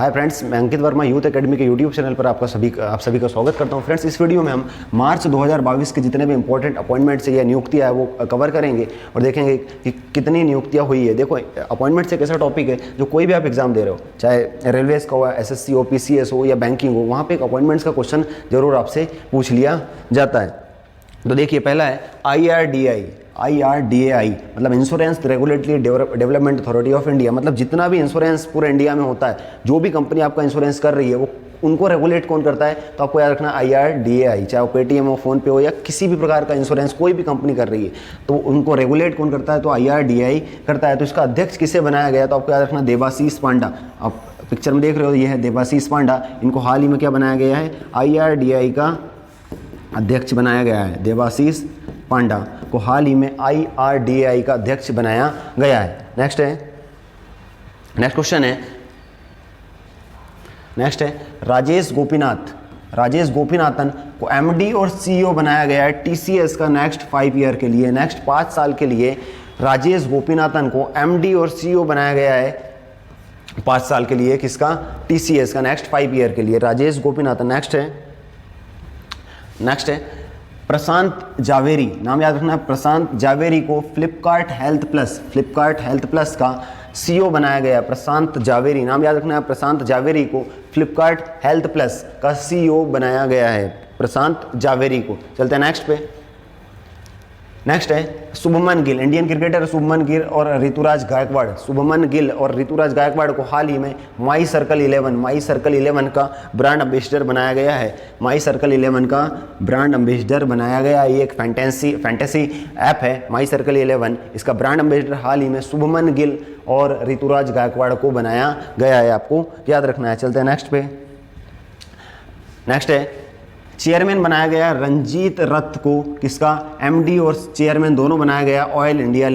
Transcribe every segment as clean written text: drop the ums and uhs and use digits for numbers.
Hi friends, मैं अंकित Verma youth academy के YouTube channel पर आप सभी का स्वागत करता हूं। फ्रेंड्स, इस वीडियो में हम मार्च 2022 के जितने भी इंपॉर्टेंट अपॉइंटमेंट्स या नियुक्तियां है वो कवर करेंगे और देखेंगे कि कितनी नियुक्तियां हुई है। देखो, अपॉइंटमेंट्स एक ऐसा टॉपिक है जो कोई भी आप एग्जाम दे रहे हो, चाहे रेलवेज का हो, एसएससी हो, पीसीएस हो या बैंकिंग हो, वहाँ पर एक अपॉइंटमेंट्स का क्वेश्चन जरूर आपसे पूछ लिया जाता है। तो देखिए, पहला है IRDAI मतलब insurance regulatory development authority of India. मतलब जितना भी इंश्योरेंस पूरे इंडिया में होता है, जो भी कंपनी आपका इंश्योरेंस कर रही है वो उनको रेगुलेट कौन करता है, तो आपको याद रखना IRDAI। चाहे वो पेटीएम हो, फोन पे हो या किसी भी प्रकार का इंश्योरेंस कोई भी कंपनी कर रही है तो उनको रेगुलेट कौन करता है, तो IRDAI करता है। तो इसका अध्यक्ष किसे बनाया गया, तो आपको याद रखना देबाशीष पांडा। आप पिक्चर में देख रहे हो, ये है देबाशीष पांडा। इनको हाल ही में क्या बनाया गया है, IRDAI का अध्यक्ष बनाया गया है। देबाशीष पांडा को हाल ही में IRDAI का अध्यक्ष बनाया गया है। नेक्स्ट क्वेश्चन है राजेश गोपीनाथन को MD और CEO बनाया गया है TCS का नेक्स्ट 5 ईयर के लिए। नेक्स्ट 5 साल के लिए राजेश गोपीनाथन को MD और CEO बनाया गया है 5 साल के लिए। किसका, TCS का नेक्स्ट 5 ईयर के लिए राजेश गोपीनाथन। नेक्स्ट है प्रशांत जावेरी। नाम याद रखना है, प्रशांत जावेरी को फ्लिपकार्ट हेल्थ प्लस का CEO बनाया गया। प्रशांत जावेरी, नाम याद रखना है, प्रशांत जावेरी को फ्लिपकार्ट हेल्थ प्लस का CEO बनाया गया है, प्रशांत जावेरी को। चलते हैं नेक्स्ट पे। नेक्स्ट है शुभमन गिल। इंडियन क्रिकेटर शुभमन गिल और ऋतुराज गायकवाड़ को हाल ही में माई सर्कल 11 का ब्रांड एम्बेसडर बनाया गया है। माई सर्कल 11 का ब्रांड एम्बेसडर बनाया गया है। ये एक फैंटेसी ऐप है माई सर्कल 11। इसका ब्रांड एम्बेसडर हाल ही में शुभमन गिल और ऋतुराज गायकवाड़ को बनाया गया है, आपको याद रखना है। चलते हैं नेक्स्ट पे। नेक्स्ट है चेयरमैन बनाया गया रंजीत रथ को। किसका, MD और चेयरमैन दोनों बनाया गया ऑयल इंडिया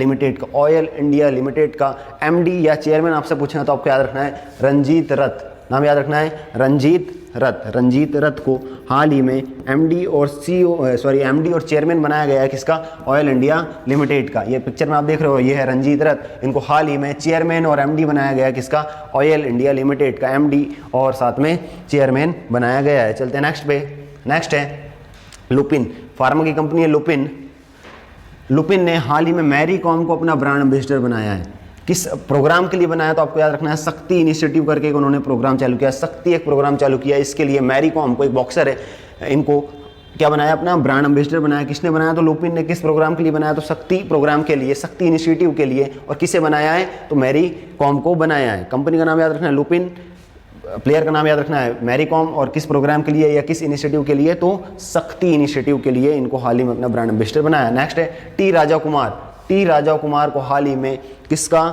लिमिटेड का MD या चेयरमैन आपसे पूछेंगे तो आपको याद रखना है रंजीत रथ। नाम याद रखना है रंजीत रथ को हाल ही में MD और चेयरमैन बनाया गया है। किसका, ऑयल इंडिया लिमिटेड का। ये पिक्चर में आप देख रहे हो, ये है रंजीत रथ। इनको हाल ही में चेयरमैन और MD बनाया गया है। किसका, ऑयल इंडिया लिमिटेड का MD और साथ में चेयरमैन बनाया गया है। चलते हैं नेक्स्ट पे। नेक्स्ट है लुपिन। फार्मा की कंपनी है लुपिन ने हाल ही में मैरी कॉम को अपना ब्रांड एम्बेसडर बनाया है। किस प्रोग्राम के लिए बनाया, तो आपको याद रखना है शक्ति इनिशिएटिव करके उन्होंने प्रोग्राम चालू किया। शक्ति एक प्रोग्राम चालू किया, इसके लिए मैरी कॉम को, एक बॉक्सर है, इनको क्या बनाया, अपना ब्रांड एम्बेसडर बनाया। किसने बनाया, तो लुपिन ने। किस प्रोग्राम के लिए बनाया, तो शक्ति प्रोग्राम के लिए, शक्ति इनिशिएटिव के लिए। और किसे बनाया है, तो मैरी कॉम को बनाया है। कंपनी का नाम याद रखना है लुपिन, प्लेयर का नाम याद रखना है मैरी कॉम, और किस प्रोग्राम के लिए या किस इनिशिएटिव के लिए, तो शक्ति इनिशिएटिव के लिए इनको हाल ही में अपना ब्रांड एम्बेसडर बनाया। नेक्स्ट है टी राजा कुमार को हाल ही में किसका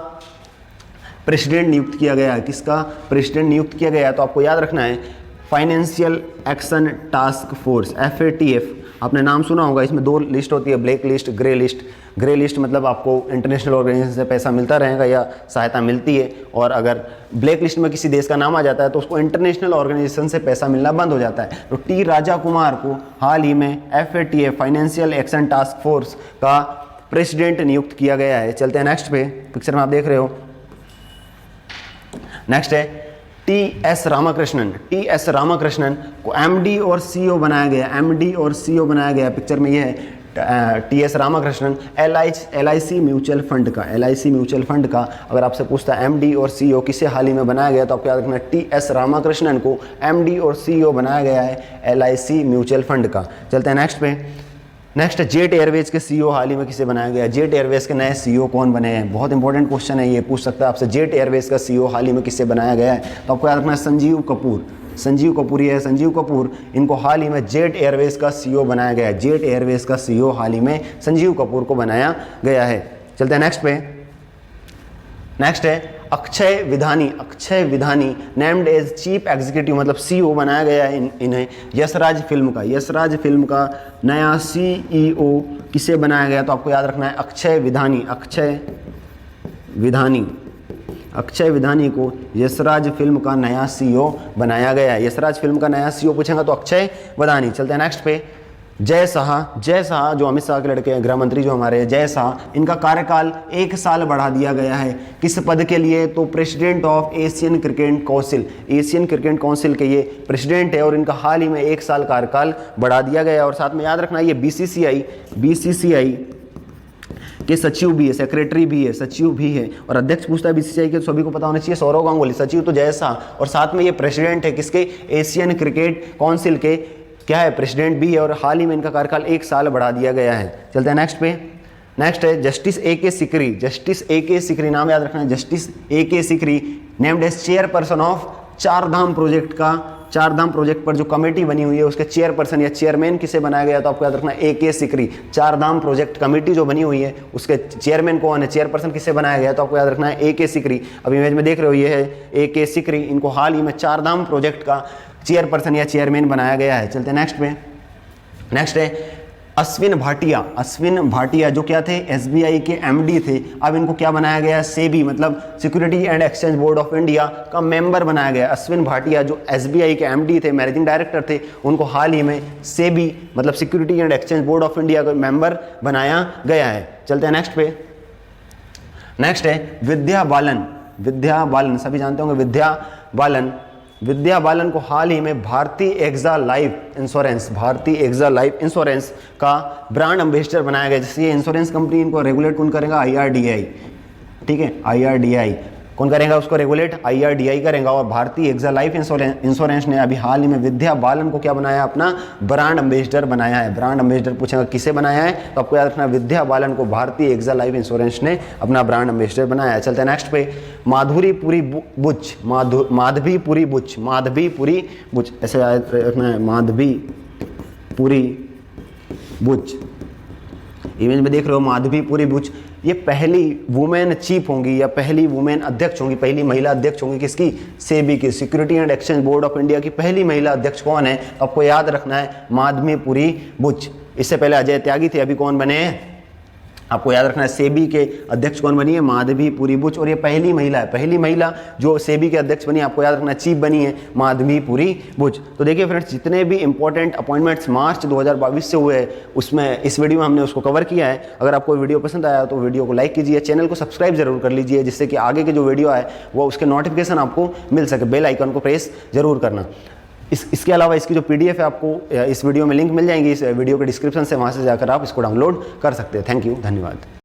प्रेसिडेंट नियुक्त किया गया है। किसका प्रेसिडेंट नियुक्त किया गया है, तो आपको याद रखना है financial action task force, FATF। आपने नाम सुना होगा। इसमें 2 लिस्ट होती है, ब्लैक लिस्ट, ग्रे लिस्ट मतलब आपको इंटरनेशनल ऑर्गेनाइजेशन से पैसा मिलता रहेगा या सहायता मिलती है, और अगर ब्लैक लिस्ट में किसी देश का नाम आ जाता है तो उसको इंटरनेशनल ऑर्गेनाइजेशन से पैसा मिलना बंद हो जाता है। तो टी राजा कुमार को हाल ही में FATF financial action task force का प्रेसिडेंट नियुक्त किया गया है। चलते हैं नेक्स्ट पे। पिक्चर में आप देख रहे हो। नेक्स्ट है TS रामाकृष्णन को MD और CEO बनाया गया। पिक्चर में ये है TS Ramakrishnan LIC mutual fund का। अगर आपसे पूछता है MD और CEO किसे हाल ही में बनाया गया, तो आपको याद रखना है TS रामाकृष्णन को MD और CEO बनाया गया है LIC म्यूचुअल फंड का। चलते हैं नेक्स्ट पे। नेक्स्ट जेट एयरवेज के CEO हाल ही में किसे बनाया गया। जेट एयरवेज के नए CEO कौन बने हैं, बहुत इंपॉर्टेंट क्वेश्चन है, ये पूछ सकता है आपसे। जेट एयरवेज का CEO हाल ही में किससे बनाया गया है, तो आपको याद रखना है संजीव कपूर। संजीव कपूर, इनको हाल ही में जेट एयरवेज का CEO बनाया गया है। जेट एयरवेज का CEO हाल ही में संजीव कपूर को बनाया गया है। चलते हैं नेक्स्ट पे। नेक्स्ट है Akshay Vidhani named as chief executive मतलब CEO बनाया गया है इन्हें यशराज फिल्म का नया CEO किसे बनाया गया, तो आपको याद रखना है अक्षय विधानी को यशराज फिल्म का नया CEO बनाया गया है। यशराज फिल्म का नया CEO पूछेंगे तो अक्षय विधानी। चलते हैं नेक्स्ट पे। जय शाह जो अमित शाह के लड़के हैं, गृह मंत्री जो हमारे हैं, जय शाह, इनका कार्यकाल 1 साल बढ़ा दिया गया है। किस पद के लिए? तो president of Asian cricket council, Asian cricket council के ये प्रेसिडेंट है और इनका हाल ही में 1 साल कार्यकाल बढ़ा दिया गया है। और साथ में याद रखना ये बीसीसीआई के सचिव भी है, सेक्रेटरी भी है, सचिव भी है। और अध्यक्ष पूछता है बीसीसीआई के, तो सभी को पता होना चाहिए, सौरव गांगुली। सचिव तो जय शाह और साथ में ये प्रेसिडेंट है किसके? एशियन क्रिकेट काउंसिल के क्या है? प्रेसिडेंट भी है। और हाल ही में इनका कार्यकाल 1 साल बढ़ा दिया गया है। चलते हैं नेक्स्ट पे। नेक्स्ट है justice A K. Sikri. Justice A K. Sikri नाम याद रखना है। Justice A K. Sikri named as chairperson of Chardham project का, चारधाम प्रोजेक्ट पर जो कमेटी बनी हुई है उसके चेयरपर्सन या चेयरमैन किसे बनाया गया? तो आपको याद रखना है A K. Sikri. Chardham project committee जो बनी हुई है उसके चेयरमैन कौन है? चेयरपर्सन किसे बनाया गया? तो आपको याद रखना है ए.के. सिकरी। अब इमेज में देख रहे हो ये है ए.के. सिकरी। इनको हाल ही में चारधाम प्रोजेक्ट का चेयरपर्सन या चेयरमैन बनाया गया है। चलते हैं नेक्स्ट पे। नेक्स्ट है अश्विन भाटिया जो क्या थे? एसबीआई के एमडी थे। अब इनको क्या बनाया गया? सेबी मतलब security and exchange board of India का मेंबर बनाया गया। अश्विन भाटिया जो एसबीआई के एमडी थे, मैनेजिंग डायरेक्टर थे, उनको हाल ही में सेबी मतलब security and exchange board of India का मेंबर बनाया गया है। चलते हैं नेक्स्ट पे। नेक्स्ट है विद्या बालन, सभी जानते होंगे विद्या बालन को हाल ही में भारतीय एक्सा लाइफ इंश्योरेंस का ब्रांड एम्बेसडर बनाया गया। जैसे ये इंश्योरेंस कंपनी, इनको रेगुलेट कौन करेगा? आईआरडीआई। ठीक है, आईआरडीआई कौन करेगा उसको रेगुलेट? आईआरडीआई करेगा। और भारतीय एक्सा लाइफ इंश्योरेंस ने अभी हाल ही में विद्या बालन को क्या बनाया? अपना ब्रांड एम्बेसडर बनाया है। ब्रांड एम्बेसडर पूछेगा किसे बनाया है? तो आपको याद रखना विद्या बालन को भारतीय एक्सा लाइफ इंश्योरेंस ने अपना ब्रांड एम्बेसडर बनाया है। चलते हैं नेक्स्ट पे। माधवीपुरी बुच, ऐसे याद रखना है, माधवीपुरी बुच। इमेज में देख रहे हो माधवीपुरी बुच। ये पहली वुमेन चीफ होंगी या पहली वुमेन अध्यक्ष होंगी, पहली महिला अध्यक्ष होंगी किसकी? सेबी की, security and exchange board of India की पहली महिला अध्यक्ष कौन है? आपको याद रखना है माधवीपुरी बुच। इससे पहले अजय त्यागी थे, अभी कौन बने हैं? आपको याद रखना है सेबी के अध्यक्ष कौन बनी है? माधवीपुरी बुच। और ये पहली महिला है, पहली महिला जो सेबी के अध्यक्ष बनी, आपको याद रखना चीफ बनी है माधवीपुरी बुच। तो देखिए फ्रेंड्स, जितने भी इंपॉर्टेंट अपॉइंटमेंट्स मार्च 2022 से हुए हैं उसमें इस वीडियो में हमने उसको कवर किया है। अगर आपको वीडियो पसंद आया तो वीडियो को लाइक कीजिए, चैनल को सब्सक्राइब जरूर कर लीजिए, जिससे कि आगे के जो वीडियो आए वो उसके नोटिफिकेशन आपको मिल सके। बेल आइकन को प्रेस जरूर करना। इसके अलावा इसकी जो पीडीएफ है आपको इस वीडियो में लिंक मिल जाएंगी इस वीडियो के डिस्क्रिप्शन से, वहाँ से जाकर आप इसको डाउनलोड कर सकते हैं। थैंक यू, धन्यवाद।